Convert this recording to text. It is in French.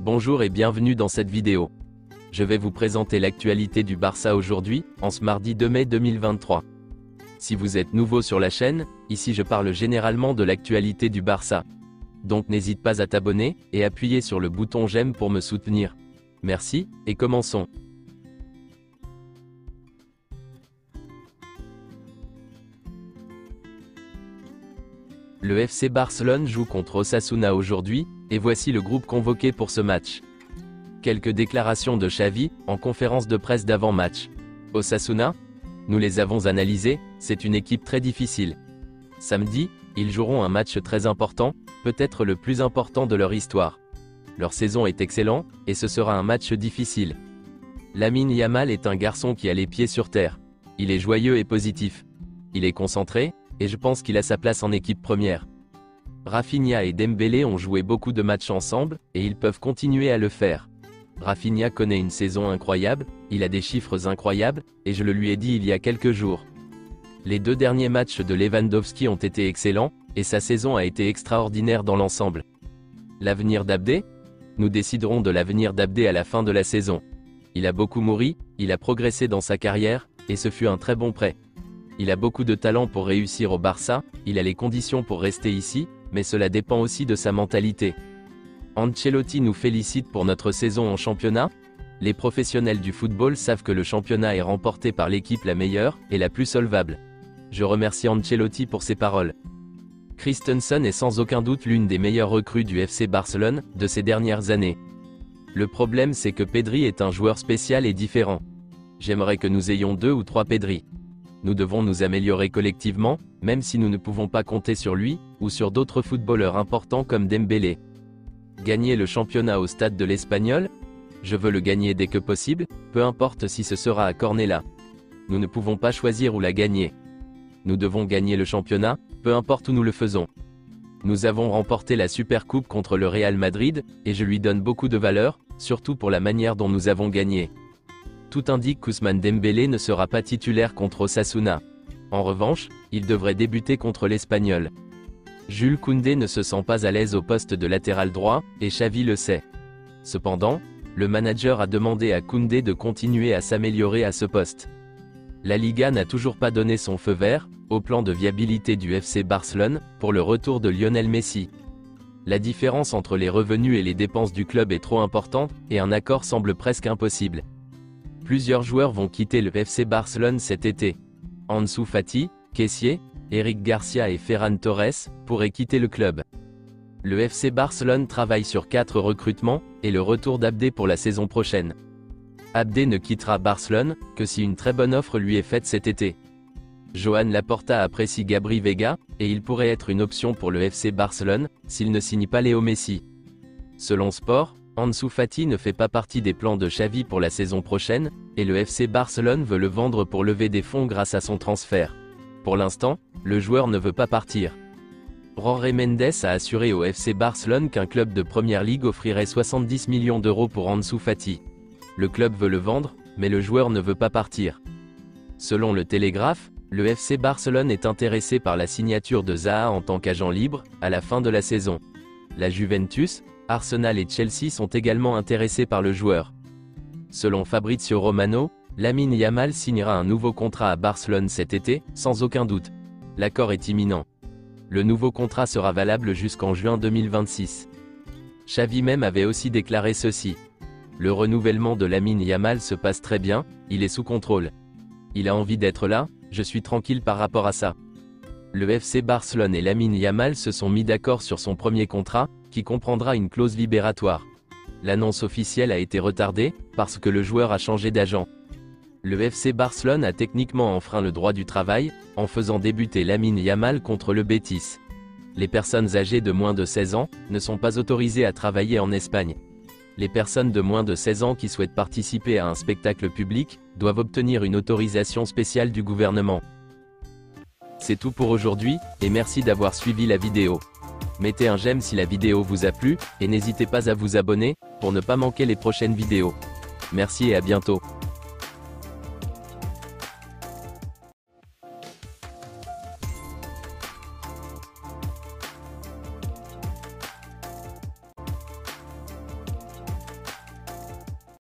Bonjour et bienvenue dans cette vidéo. Je vais vous présenter l'actualité du Barça aujourd'hui, en ce mardi 2 mai 2023. Si vous êtes nouveau sur la chaîne, ici je parle généralement de l'actualité du Barça. Donc n'hésite pas à t'abonner, et appuyer sur le bouton j'aime pour me soutenir. Merci, et commençons. Le FC Barcelone joue contre Osasuna aujourd'hui, et voici le groupe convoqué pour ce match. Quelques déclarations de Xavi, en conférence de presse d'avant-match. Osasuna ? Nous les avons analysés, c'est une équipe très difficile. Samedi, ils joueront un match très important, peut-être le plus important de leur histoire. Leur saison est excellente, et ce sera un match difficile. Lamine Yamal est un garçon qui a les pieds sur terre. Il est joyeux et positif. Il est concentré, et je pense qu'il a sa place en équipe première. Rafinha et Dembélé ont joué beaucoup de matchs ensemble, et ils peuvent continuer à le faire. Rafinha connaît une saison incroyable, il a des chiffres incroyables, et je le lui ai dit il y a quelques jours. Les deux derniers matchs de Lewandowski ont été excellents, et sa saison a été extraordinaire dans l'ensemble. L'avenir d'Abdé ? Nous déciderons de l'avenir d'Abdé à la fin de la saison. Il a beaucoup mûri, il a progressé dans sa carrière, et ce fut un très bon prêt. Il a beaucoup de talent pour réussir au Barça, il a les conditions pour rester ici, mais cela dépend aussi de sa mentalité. Ancelotti nous félicite pour notre saison en championnat. Les professionnels du football savent que le championnat est remporté par l'équipe la meilleure, et la plus solvable. Je remercie Ancelotti pour ses paroles. Christensen est sans aucun doute l'une des meilleures recrues du FC Barcelone, de ces dernières années. Le problème c'est que Pedri est un joueur spécial et différent. J'aimerais que nous ayons 2 ou 3 Pedri. Nous devons nous améliorer collectivement, même si nous ne pouvons pas compter sur lui, ou sur d'autres footballeurs importants comme Dembélé. Gagner le championnat au stade de l'Espagnol ? Je veux le gagner dès que possible, peu importe si ce sera à Cornellà. Nous ne pouvons pas choisir où la gagner. Nous devons gagner le championnat, peu importe où nous le faisons. Nous avons remporté la Supercoupe contre le Real Madrid, et je lui donne beaucoup de valeur, surtout pour la manière dont nous avons gagné. Tout indique qu'Ousmane Dembélé ne sera pas titulaire contre Osasuna. En revanche, il devrait débuter contre l'Espagnol. Jules Koundé ne se sent pas à l'aise au poste de latéral droit, et Xavi le sait. Cependant, le manager a demandé à Koundé de continuer à s'améliorer à ce poste. La Liga n'a toujours pas donné son feu vert, au plan de viabilité du FC Barcelone, pour le retour de Lionel Messi. La différence entre les revenus et les dépenses du club est trop importante, et un accord semble presque impossible. Plusieurs joueurs vont quitter le FC Barcelone cet été. Ansu Fati, Kessié, Eric Garcia et Ferran Torres pourraient quitter le club. Le FC Barcelone travaille sur 4 recrutements, et le retour d'Abdé pour la saison prochaine. Abdé ne quittera Barcelone que si une très bonne offre lui est faite cet été. Joan Laporta apprécie Gabri Veiga, et il pourrait être une option pour le FC Barcelone, s'il ne signe pas Léo Messi. Selon Sport, Ansu Fati ne fait pas partie des plans de Xavi pour la saison prochaine, et le FC Barcelone veut le vendre pour lever des fonds grâce à son transfert. Pour l'instant, le joueur ne veut pas partir. Jorge Mendes a assuré au FC Barcelone qu'un club de Première Ligue offrirait 70 millions d'euros pour Ansu Fati. Le club veut le vendre, mais le joueur ne veut pas partir. Selon le Télégraphe, le FC Barcelone est intéressé par la signature de Zaha en tant qu'agent libre, à la fin de la saison. La Juventus, Arsenal et Chelsea sont également intéressés par le joueur. Selon Fabrizio Romano, Lamine Yamal signera un nouveau contrat à Barcelone cet été, sans aucun doute. L'accord est imminent. Le nouveau contrat sera valable jusqu'en juin 2026. Xavi même avait aussi déclaré ceci. Le renouvellement de Lamine Yamal se passe très bien, il est sous contrôle. Il a envie d'être là, je suis tranquille par rapport à ça. Le FC Barcelone et Lamine Yamal se sont mis d'accord sur son premier contrat, qui comprendra une clause libératoire. L'annonce officielle a été retardée, parce que le joueur a changé d'agent. Le FC Barcelone a techniquement enfreint le droit du travail, en faisant débuter Lamine Yamal contre le Betis. Les personnes âgées de moins de 16 ans, ne sont pas autorisées à travailler en Espagne. Les personnes de moins de 16 ans qui souhaitent participer à un spectacle public, doivent obtenir une autorisation spéciale du gouvernement. C'est tout pour aujourd'hui, et merci d'avoir suivi la vidéo. Mettez un j'aime si la vidéo vous a plu, et n'hésitez pas à vous abonner, pour ne pas manquer les prochaines vidéos. Merci et à bientôt.